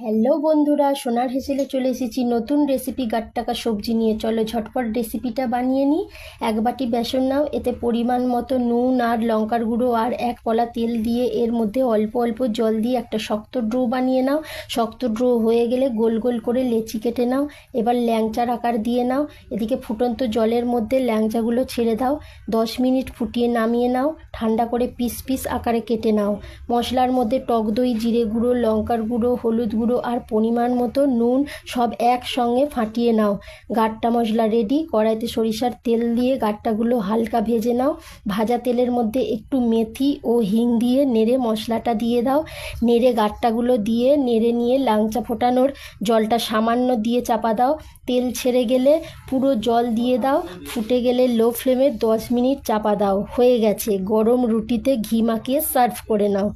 Hello বন্ধুরা, সোনার হেসেলে চলে এসেছি নতুন রেসিপি গাট্টাকা সবজি নিয়ে। চলো ঝটপট রেসিপিটা বানিয়ে নিই। এক বাটি বেসন নাও, এতে পরিমাণ মতো নুন আর লঙ্কার গুঁড়ো আর এক কলা তেল দিয়ে এর মধ্যে অল্প অল্প জল দিয়ে একটা শক্ত ডো বানিয়ে নাও। শক্ত ডো হয়ে গেলে গোল গোল করে লেচি কেটে নাও। এবার ল্যাংচার আকার দিয়ে নাও। এদিকে ফুটন্ত জলের মধ্যে ল্যাংচাগুলো ছেড়ে দাও। 10 মিনিট ফুটিয়ে নামিয়ে নাও। ঠান্ডা করে পিস পিস আকারে কেটে নাও। মশলার মধ্যে টক দই, জিরে গুঁড়ো, লঙ্কার গুঁড়ো, হলুদ গুঁড়ো আর পরিমাণ মতো নুন সব একসঙ্গে ফাটিয়ে নাও। গাট্টা মশলা রেডি। কড়াইতে সরিষার তেল দিয়ে গাট্টাগুলো হালকা ভেজে নাও। ভাজা তেলের মধ্যে একটু মেথি ও হিং দিয়ে নেড়ে মশলাটা দিয়ে দাও। নেড়ে গাট্টাগুলো দিয়ে নেড়ে নিয়ে ল্যাংচা ফোটানোর জলটা সামান্য দিয়ে চাপা দাও। তেল ছেড়ে গেলে পুরো জল দিয়ে দাও। ফুটে গেলে লো ফ্লেমে 10 মিনিট চাপা দাও। হয়ে গেছে। গরম রুটিতে ঘি মাখিয়ে সার্ভ করে নাও।